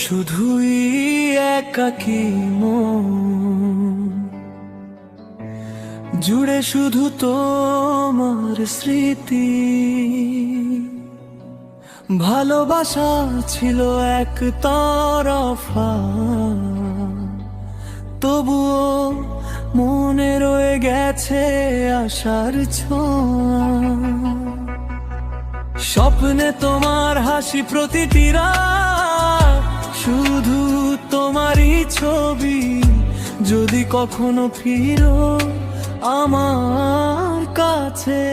শুধুই একাকী মন জুড়ে শুধু তোমার স্মৃতি। ভালোবাসা ছিল এক তরফা, তবুও মনে রয়ে গেছে আশার ছোঁয়া। স্বপ্নে তোমার হাসি প্রতিটি রাত, শুধু তোমারই ছবি। যদি কখনো ফিরো আমার কাছে,